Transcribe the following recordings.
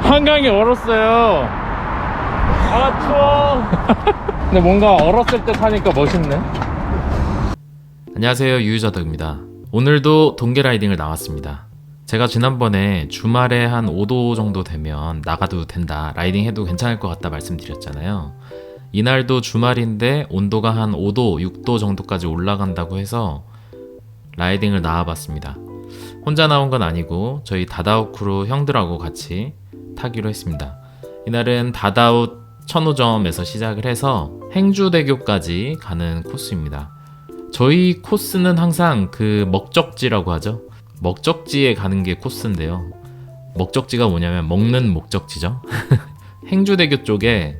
한강이 얼었어요. 아 추워. 근데 뭔가 얼었을 때 타니까 멋있네. 안녕하세요, 유유자덕입니다. 오늘도 동계 라이딩을 나왔습니다. 제가 지난번에 주말에 한 5도 정도 되면 나가도 된다, 라이딩 해도 괜찮을 것 같다 말씀드렸잖아요. 이날도 주말인데 온도가 한 5도, 6도 정도까지 올라간다고 해서 라이딩을 나와봤습니다. 혼자 나온 건 아니고 저희 다다웃 크루 형들하고 같이 타기로 했습니다. 이날은 다다웃 천호점에서 시작을 해서 행주대교까지 가는 코스입니다. 저희 코스는 항상 그 먹적지라고 하죠. 먹적지에 가는 게 코스인데요. 먹적지가 뭐냐면 먹는 목적지죠. 행주대교 쪽에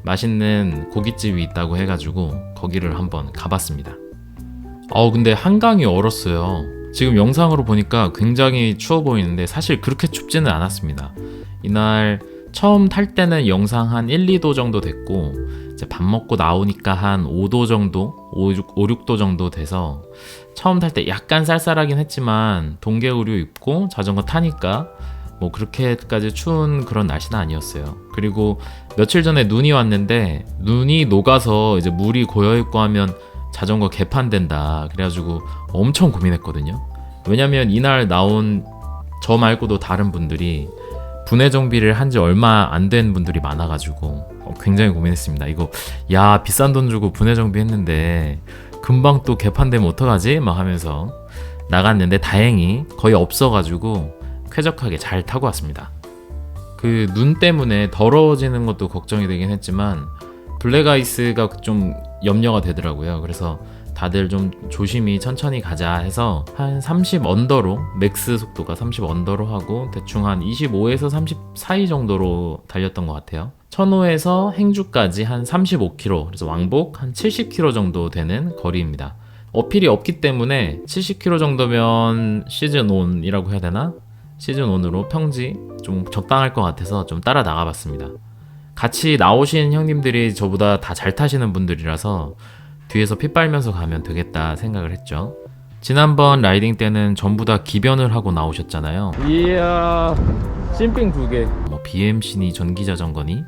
맛있는 고깃집이 있다고 해가지고 거기를 한번 가봤습니다. 근데 한강이 얼었어요. 지금 영상으로 보니까 굉장히 추워 보이는데 사실 그렇게 춥지는 않았습니다. 이날 처음 탈 때는 영상 한 1, 2도 정도 됐고 이제 밥 먹고 나오니까 한 5도 정도, 5, 6도 정도 돼서 처음 탈 때 약간 쌀쌀하긴 했지만 동계 의류 입고 자전거 타니까 뭐 그렇게까지 추운 그런 날씨는 아니었어요. 그리고 며칠 전에 눈이 왔는데 눈이 녹아서 이제 물이 고여있고 하면 자전거 개판된다 그래가지고 엄청 고민했거든요. 왜냐면 이날 나온 저 말고도 다른 분들이 분해 정비를 한 지 얼마 안 된 분들이 많아가지고 굉장히 고민했습니다. 이거 야 비싼 돈 주고 분해 정비했는데 금방 또 개판되면 어떡하지? 막 하면서 나갔는데 다행히 거의 없어가지고 쾌적하게 잘 타고 왔습니다. 그 눈 때문에 더러워지는 것도 걱정이 되긴 했지만 블랙아이스가 좀 염려가 되더라고요. 그래서 다들 좀 조심히 천천히 가자 해서 한 30 언더로, 맥스 속도가 30 언더로 하고 대충 한 25에서 30 사이 정도로 달렸던 것 같아요. 천호에서 행주까지 한 35km, 그래서 왕복 한 70km 정도 되는 거리입니다. 어필이 없기 때문에 70km 정도면 시즌 온이라고 해야 되나? 시즌 온으로 평지 좀 적당할 것 같아서 좀 따라 나가봤습니다. 같이 나오신 형님들이 저보다 다 잘 타시는 분들이라서 뒤에서 피 빨면서 가면 되겠다 생각을 했죠. 지난번 라이딩 때는 전부 다 기변을 하고 나오셨잖아요. 이야, 심핑 2개. 뭐 BMC니 전기자전거니?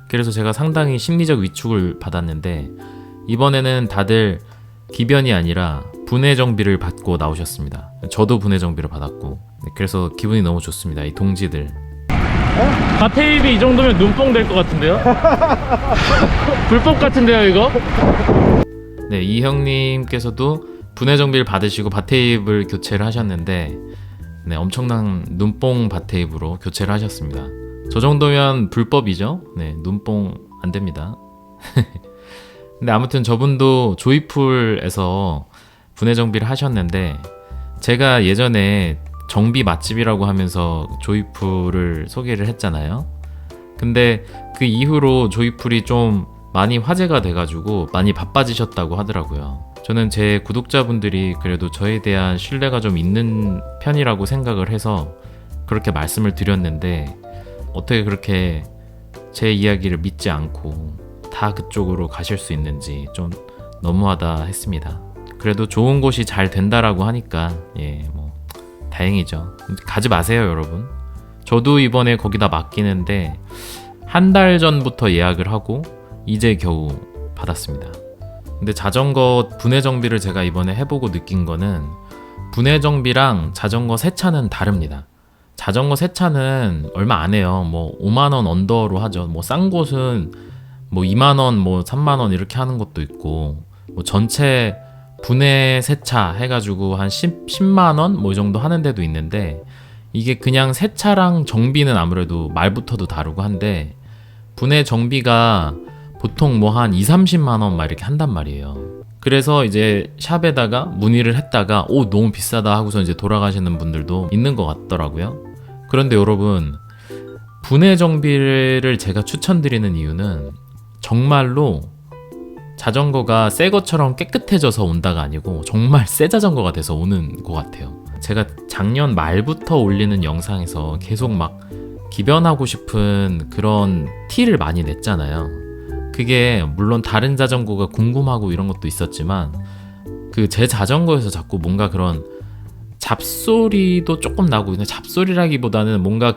그래서 제가 상당히 심리적 위축을 받았는데 이번에는 다들 기변이 아니라 분해 정비를 받고 나오셨습니다. 저도 분해 정비를 받았고 그래서 기분이 너무 좋습니다. 이 동지들. 바테입이 이 정도면 눈뽕 될 것 같은데요? 불법 같은데요 이거? 네, 이 형님께서도 분해 정비를 받으시고 바테입을 교체를 하셨는데 네, 엄청난 눈뽕 바테입으로 교체를 하셨습니다. 저 정도면 불법이죠? 네, 눈뽕 안 됩니다. 근데 아무튼 저분도 조이풀에서 분해 정비를 하셨는데 제가 예전에 정비 맛집이라고 하면서 조이풀을 소개를 했잖아요. 근데 그 이후로 조이풀이 좀 많이 화제가 돼가지고 많이 바빠지셨다고 하더라고요. 저는 제 구독자분들이 그래도 저에 대한 신뢰가 좀 있는 편이라고 생각을 해서 그렇게 말씀을 드렸는데 어떻게 그렇게 제 이야기를 믿지 않고 다 그쪽으로 가실 수 있는지 좀 너무하다 했습니다. 그래도 좋은 곳이 잘 된다라고 하니까 뭐 다행이죠. 가지 마세요 여러분. 저도 이번에 거기다 맡기는데 한 달 전부터 예약을 하고 이제 겨우 받았습니다. 근데 자전거 분해 정비를 제가 이번에 해보고 느낀 거는 분해 정비랑 자전거 세차는 다릅니다. 자전거 세차는 얼마 안 해요. 뭐 5만원 언더로 하죠. 뭐 싼 곳은 뭐 2만원, 뭐 3만원 이렇게 하는 것도 있고 뭐 전체 분해 세차 해가지고 한 10만원 뭐 이 정도 하는 데도 있는데 이게 그냥 세차랑 정비는 아무래도 말부터도 다르고 한데 분해 정비가 보통 뭐 한 2, 30만원 막 이렇게 한단 말이에요. 그래서 이제 샵에다가 문의를 했다가 너무 비싸다 하고서 이제 돌아가시는 분들도 있는 것 같더라고요. 그런데 여러분, 분해 정비를 제가 추천드리는 이유는 정말로 자전거가 새 것처럼 깨끗해져서 온다가 아니고 정말 새 자전거가 돼서 오는 것 같아요. 제가 작년 말부터 올리는 영상에서 계속 막 기변하고 싶은 그런 티를 많이 냈잖아요. 그게 물론 다른 자전거가 궁금하고 이런 것도 있었지만 그 제 자전거에서 자꾸 뭔가 그런 잡소리도 조금 나고, 근데 잡소리라기보다는 뭔가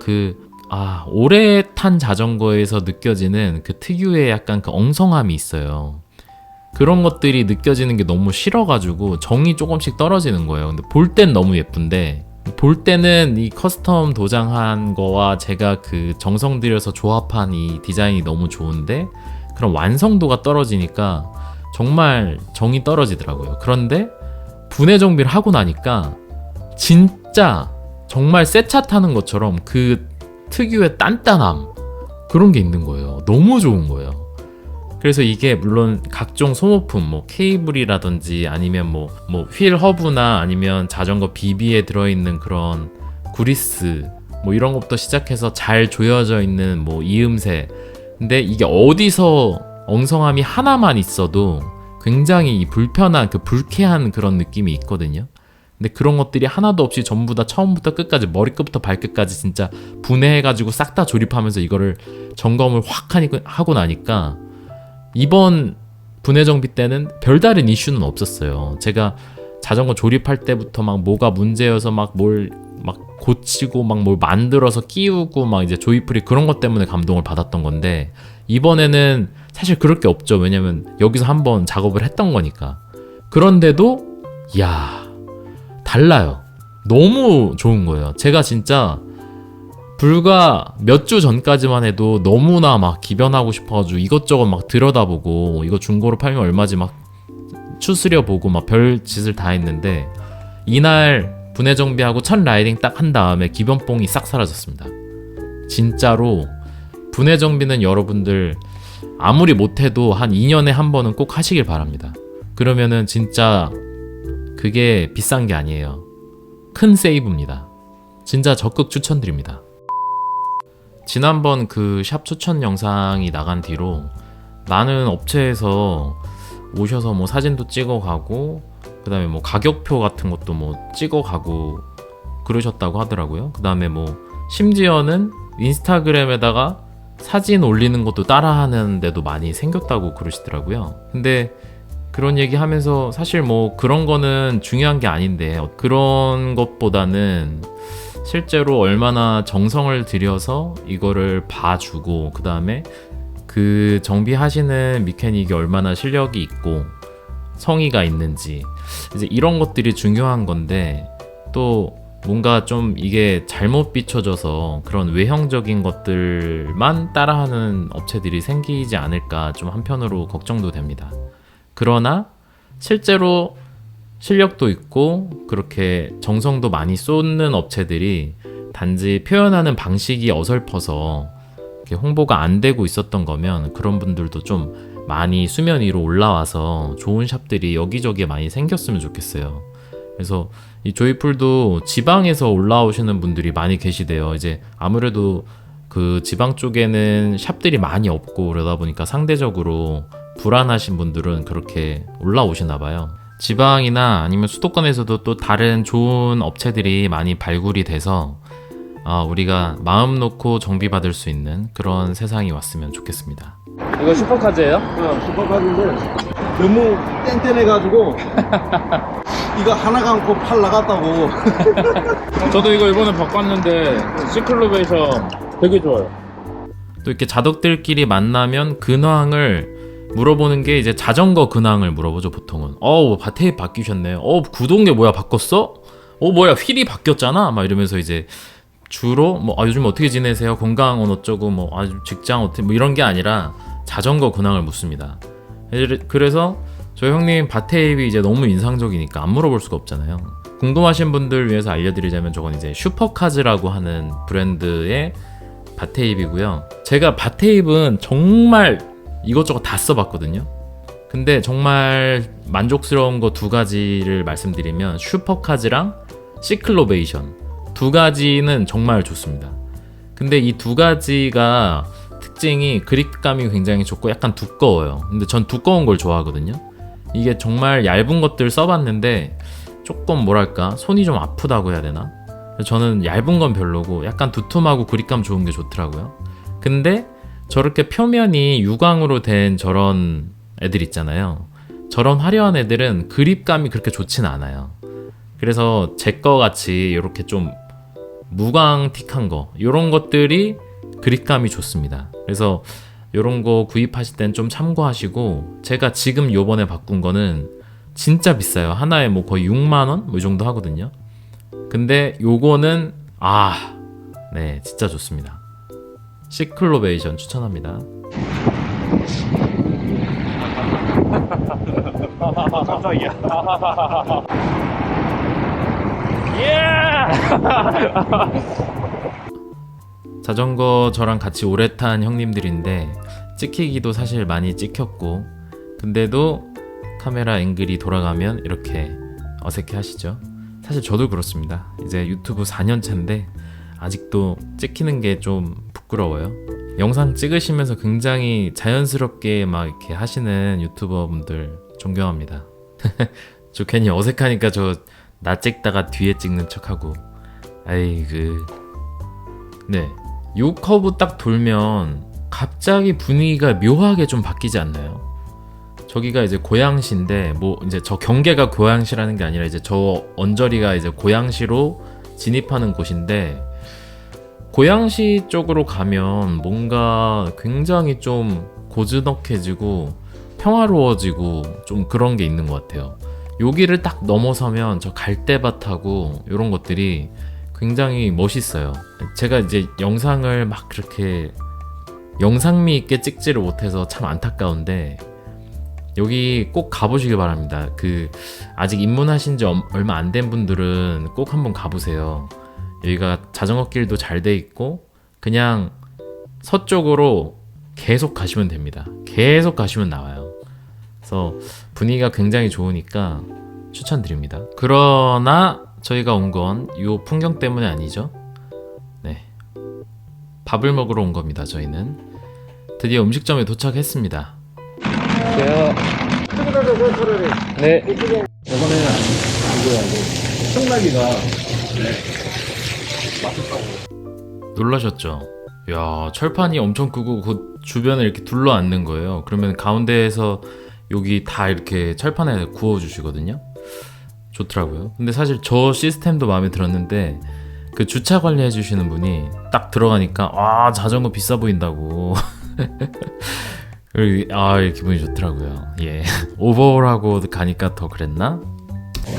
오래 탄 자전거에서 느껴지는 그 특유의 약간 그 엉성함이 있어요. 그런 것들이 느껴지는 게 너무 싫어가지고 정이 조금씩 떨어지는 거예요. 근데 볼 땐 너무 예쁜데, 볼 때는 이 커스텀 도장한 거와 제가 그 정성 들여서 조합한 이 디자인이 너무 좋은데, 그런 완성도가 떨어지니까 정말 정이 떨어지더라고요. 그런데 분해 정비를 하고 나니까 진짜 정말 새 차 타는 것처럼 그 특유의 단단함, 그런 게 있는 거예요. 너무 좋은 거예요. 그래서 이게 물론 각종 소모품, 뭐 케이블이라든지 아니면 뭐 휠 허브나 아니면 자전거 비비에 들어있는 그런 구리스, 뭐 이런 것부터 시작해서 잘 조여져 있는 뭐 이음새, 근데 이게 어디서 엉성함이 하나만 있어도 굉장히 불편한, 그 불쾌한 그런 느낌이 있거든요. 근데 그런 것들이 하나도 없이 전부 다 처음부터 끝까지, 머리끝부터 발끝까지 진짜 분해해가지고 싹 다 조립하면서 이거를 점검을 확 하고 나니까 이번 분해 정비 때는 별다른 이슈는 없었어요. 제가 자전거 조립할 때부터 막 뭐가 문제여서 막 뭘 막 고치고 막 뭘 만들어서 끼우고 막 이제 조이풀이 그런 것 때문에 감동을 받았던 건데, 이번에는 사실 그럴 게 없죠. 왜냐면 여기서 한번 작업을 했던 거니까. 그런데도 이야, 달라요. 너무 좋은 거예요. 제가 진짜 불과 몇 주 전까지만 해도 너무나 막 기변하고 싶어가지고 이것저것 막 들여다보고, 이거 중고로 팔면 얼마지 막 추스려보고 막 별 짓을 다 했는데, 이날 분해 정비하고 첫 라이딩 딱 한 다음에 기변뽕이 싹 사라졌습니다. 진짜로 분해 정비는 여러분들 아무리 못해도 한 2년에 한 번은 꼭 하시길 바랍니다. 그러면은 진짜 그게 비싼 게 아니에요. 큰 세이브입니다. 진짜 적극 추천드립니다. 지난번 그 샵 추천 영상이 나간 뒤로 많은 업체에서 오셔서 뭐 사진도 찍어가고, 그 다음에 뭐 가격표 같은 것도 뭐 찍어가고 그러셨다고 하더라고요. 그 다음에 뭐 심지어는 인스타그램에다가 사진 올리는 것도 따라하는 데도 많이 생겼다고 그러시더라고요. 근데 그런 얘기 하면서 사실 뭐 그런 거는 중요한 게 아닌데, 그런 것보다는 실제로 얼마나 정성을 들여서 이거를 봐주고, 그 다음에 그 정비하시는 미케닉이 얼마나 실력이 있고 성의가 있는지, 이제 이런 것들이 중요한 건데, 또 뭔가 좀 이게 잘못 비춰져서 그런 외형적인 것들만 따라하는 업체들이 생기지 않을까 좀 한편으로 걱정도 됩니다. 그러나 실제로 실력도 있고 그렇게 정성도 많이 쏟는 업체들이 단지 표현하는 방식이 어설퍼서 이렇게 홍보가 안 되고 있었던 거면, 그런 분들도 좀 많이 수면 위로 올라와서 좋은 샵들이 여기저기에 많이 생겼으면 좋겠어요. 그래서 이 조이풀도 지방에서 올라오시는 분들이 많이 계시대요. 이제 아무래도 그 지방 쪽에는 샵들이 많이 없고 그러다 보니까 상대적으로 불안하신 분들은 그렇게 올라오시나 봐요. 지방이나 아니면 수도권에서도 또 다른 좋은 업체들이 많이 발굴이 돼서 우리가 마음 놓고 정비받을 수 있는 그런 세상이 왔으면 좋겠습니다. 이거 슈퍼카즈예요? 슈퍼카드인데 너무 땡땡해가지고 이거 하나 감고 팔 나갔다고. 저도 이거 이번에 바꿨는데 시클로베이션 되게 좋아요. 또 이렇게 자덕들끼리 만나면 근황을 물어보는 게, 이제 자전거 근황을 물어보죠 보통은. 바테이 바뀌셨네. 구동계 뭐야, 바꿨어? 뭐야, 휠이 바뀌었잖아, 막 이러면서 이제 주로 요즘 어떻게 지내세요? 건강은 어쩌고, 직장 어떻게, 이런 게 아니라 자전거 근황을 묻습니다. 그래서 저희 형님 바테입이 이제 너무 인상적이니까 안 물어볼 수가 없잖아요. 궁금하신 분들 위해서 알려드리자면, 저건 이제 슈퍼카즈라고 하는 브랜드의 바테입이고요. 제가 바테입은 정말 이것저것 다 써봤거든요. 근데 정말 만족스러운 거 두 가지를 말씀드리면, 슈퍼카즈랑 시클로베이션 두 가지는 정말 좋습니다. 근데 이 두 가지가 특징이 그립감이 굉장히 좋고 약간 두꺼워요. 근데 전 두꺼운 걸 좋아하거든요. 이게 정말 얇은 것들 써봤는데 조금 뭐랄까, 손이 좀 아프다고 해야 되나? 저는 얇은 건 별로고 약간 두툼하고 그립감 좋은 게 좋더라고요. 근데 저렇게 표면이 유광으로 된 저런 애들 있잖아요. 저런 화려한 애들은 그립감이 그렇게 좋진 않아요. 그래서 제 거 같이 이렇게 좀 무광틱한 거 이런 것들이 그립감이 좋습니다. 그래서 이런 거 구입하실 땐 좀 참고하시고, 제가 지금 요번에 바꾼 거는 진짜 비싸요. 하나에 뭐 거의 6만원? 뭐 이 정도 하거든요. 근데 요거는 네, 진짜 좋습니다. 시클로베이션 추천합니다. 깜짝이야. 예! 자전거 저랑 같이 오래 탄 형님들인데 찍히기도 사실 많이 찍혔고, 근데도 카메라 앵글이 돌아가면 이렇게 어색해 하시죠. 사실 저도 그렇습니다. 이제 유튜브 4년 차인데 아직도 찍히는 게 좀 부끄러워요. 영상 찍으시면서 굉장히 자연스럽게 막 이렇게 하시는 유튜버 분들 존경합니다. 저 괜히 어색하니까 저 나 찍다가 뒤에 찍는 척하고, 아이고. 네, 요 커브 딱 돌면 갑자기 분위기가 묘하게 좀 바뀌지 않나요? 저기가 이제 고양시인데, 뭐 이제 저 경계가 고양시라는 게 아니라 이제 저 언저리가 이제 고양시로 진입하는 곳인데, 고양시 쪽으로 가면 뭔가 굉장히 좀 고즈넉해지고 평화로워지고 좀 그런 게 있는 것 같아요. 여기를 딱 넘어서면 저 갈대밭하고 이런 것들이 굉장히 멋있어요. 제가 이제 영상을 막 그렇게 영상미 있게 찍지를 못해서 참 안타까운데, 여기 꼭 가보시길 바랍니다. 아직 입문하신 지 얼마 안 된 분들은 꼭 한번 가보세요. 여기가 자전거 길도 잘 돼 있고, 그냥 서쪽으로 계속 가시면 됩니다. 계속 가시면 나와요. 그래서 분위기가 굉장히 좋으니까 추천드립니다. 그러나 저희가 온 건 이 풍경 때문에 아니죠. 네, 밥을 먹으러 온 겁니다. 저희는 드디어 음식점에 도착했습니다. 네. 이번에 청나기가 놀라셨죠? 야, 철판이 엄청 크고 그 주변을 이렇게 둘러앉는 거예요. 그러면 가운데에서 여기 다 이렇게 철판에 구워주시거든요. 좋더라고요. 근데 사실 저 시스템도 마음에 들었는데, 그 주차 관리해 주시는 분이 딱 들어가니까 자전거 비싸 보인다고. 기분이 좋더라고요. 예. 오버홀하고 가니까 더 그랬나?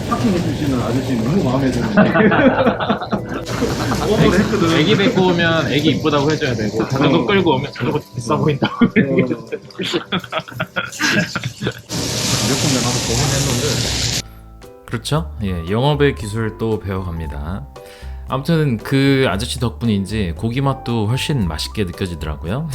파킹 해주시는 아저씨 너무 마음에 드는데. 애기 데리고 오면 애기 이쁘다고 해줘야 되고, 자전거 끌고 오면 자전거 비싸 보인다고. 몇군데 가서 고민했는데. 그렇죠? 예, 영업의 기술 또 배워갑니다. 아무튼 그 아저씨 덕분인지 고기 맛도 훨씬 맛있게 느껴지더라고요.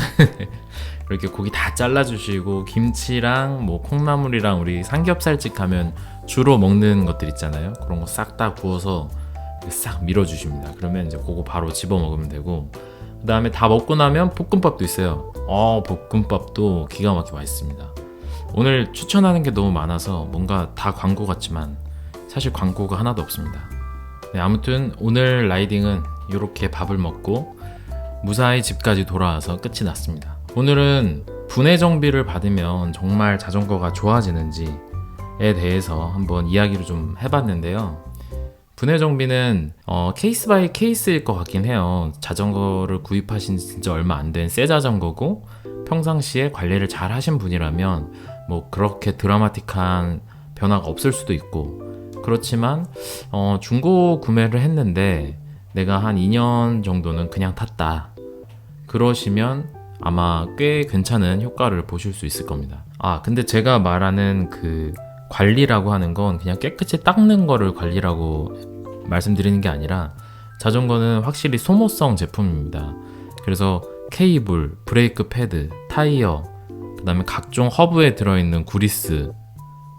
이렇게 고기 다 잘라주시고, 김치랑 뭐 콩나물이랑 우리 삼겹살집 가면 주로 먹는 것들 있잖아요. 그런 거 싹 다 구워서 싹 밀어주십니다. 그러면 이제 그거 바로 집어 먹으면 되고, 그 다음에 다 먹고 나면 볶음밥도 있어요. 볶음밥도 기가 막히게 맛있습니다. 오늘 추천하는 게 너무 많아서 뭔가 다 광고 같지만 사실 광고가 하나도 없습니다. 네, 아무튼 오늘 라이딩은 이렇게 밥을 먹고 무사히 집까지 돌아와서 끝이 났습니다. 오늘은 분해 정비를 받으면 정말 자전거가 좋아지는지에 대해서 한번 이야기를 좀 해봤는데요. 분해 정비는 케이스 바이 케이스일 것 같긴 해요. 자전거를 구입하신 지 진짜 얼마 안 된 새 자전거고 평상시에 관리를 잘 하신 분이라면 뭐 그렇게 드라마틱한 변화가 없을 수도 있고, 그렇지만 중고 구매를 했는데 내가 한 2년 정도는 그냥 탔다, 그러시면 아마 꽤 괜찮은 효과를 보실 수 있을 겁니다. 근데 제가 말하는 그 관리라고 하는 건 그냥 깨끗이 닦는 거를 관리라고 말씀드리는 게 아니라, 자전거는 확실히 소모성 제품입니다. 그래서 케이블, 브레이크 패드, 타이어, 그 다음에 각종 허브에 들어있는 구리스,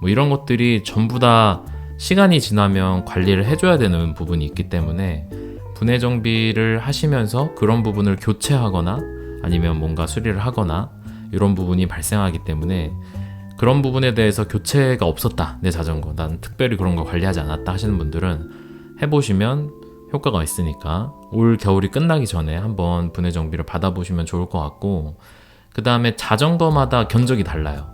뭐 이런 것들이 전부 다 시간이 지나면 관리를 해줘야 되는 부분이 있기 때문에 분해 정비를 하시면서 그런 부분을 교체하거나 아니면 뭔가 수리를 하거나 이런 부분이 발생하기 때문에, 그런 부분에 대해서 교체가 없었다, 내 자전거 난 특별히 그런 거 관리하지 않았다 하시는 분들은 해보시면 효과가 있으니까 올 겨울이 끝나기 전에 한번 분해 정비를 받아보시면 좋을 것 같고, 그 다음에 자전거마다 견적이 달라요.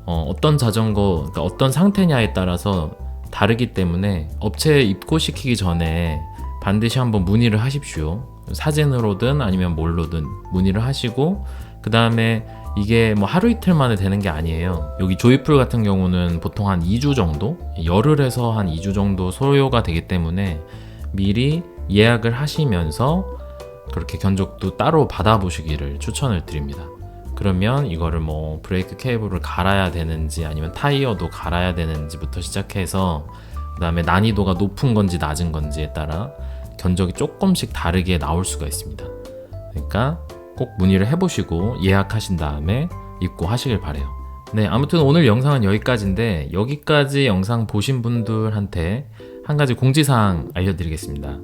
어떤 자전거, 그러니까 어떤 상태냐에 따라서 다르기 때문에 업체에 입고시키기 전에 반드시 한번 문의를 하십시오. 사진으로든 아니면 뭘로든 문의를 하시고, 그 다음에 이게 뭐 하루 이틀 만에 되는 게 아니에요. 여기 조이풀 같은 경우는 보통 한 2주 정도? 열흘에서 한 2주 정도 소요가 되기 때문에 미리 예약을 하시면서 그렇게 견적도 따로 받아보시기를 추천을 드립니다. 그러면 이거를 뭐 브레이크 케이블을 갈아야 되는지 아니면 타이어도 갈아야 되는지부터 시작해서, 그 다음에 난이도가 높은 건지 낮은 건지에 따라 견적이 조금씩 다르게 나올 수가 있습니다. 그러니까 꼭 문의를 해보시고 예약하신 다음에 입고하시길 바래요. 네, 아무튼 오늘 영상은 여기까지인데, 여기까지 영상 보신 분들한테 한 가지 공지사항 알려드리겠습니다.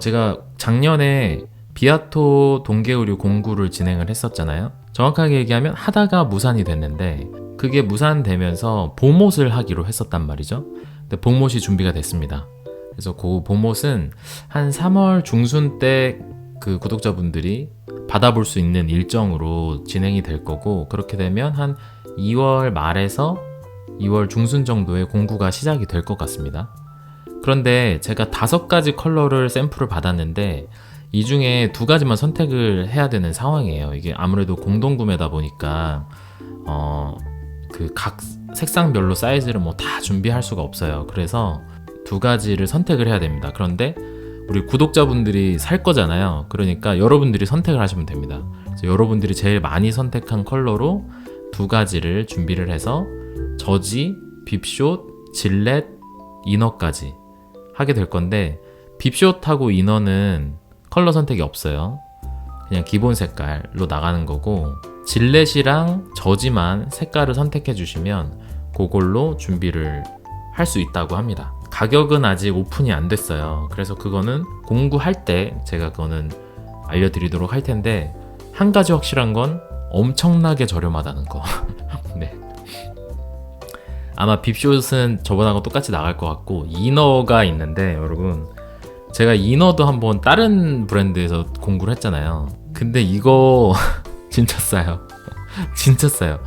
제가 작년에 비아토 동계의료 공구를 진행을 했었잖아요. 정확하게 얘기하면 하다가 무산이 됐는데, 그게 무산되면서 봄옷을 하기로 했었단 말이죠. 근데 봄옷이 준비가 됐습니다. 그래서 그 봄옷은 한 3월 중순 때 그 구독자분들이 받아볼 수 있는 일정으로 진행이 될 거고, 그렇게 되면 한 2월 말에서 2월 중순 정도에 공구가 시작이 될 것 같습니다. 그런데 제가 5가지 컬러를 샘플을 받았는데 이 중에 2가지만 선택을 해야 되는 상황이에요. 이게 아무래도 공동구매다 보니까 그 각 색상별로 사이즈를 뭐 다 준비할 수가 없어요. 그래서 2가지를 선택을 해야 됩니다. 그런데 우리 구독자분들이 살 거잖아요. 그러니까 여러분들이 선택을 하시면 됩니다. 그래서 여러분들이 제일 많이 선택한 컬러로 2가지를 준비를 해서 저지, 빕숏, 질렛, 이너까지 하게 될 건데, 빕숏하고 이너는 컬러 선택이 없어요. 그냥 기본 색깔로 나가는 거고, 질렛이랑 저지만 색깔을 선택해 주시면 그걸로 준비를 할 수 있다고 합니다. 가격은 아직 오픈이 안 됐어요. 그래서 그거는 공구할 때 제가 그거는 알려드리도록 할 텐데, 한 가지 확실한 건 엄청나게 저렴하다는 거. 네. 아마 빕숏은 저번하고 똑같이 나갈 것 같고, 이너가 있는데 여러분, 제가 이너도 한번 다른 브랜드에서 공구를 했잖아요. 근데 이거 진짜 싸요. 진짜 싸요.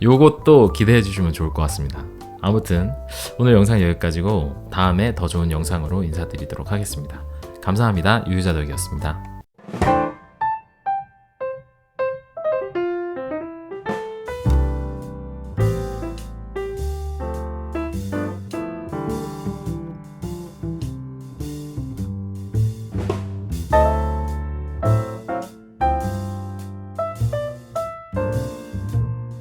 요것도 기대해 주시면 좋을 것 같습니다. 아무튼 오늘 영상 여기까지고, 다음에 더 좋은 영상으로 인사드리도록 하겠습니다. 감사합니다. 유유자덕이었습니다.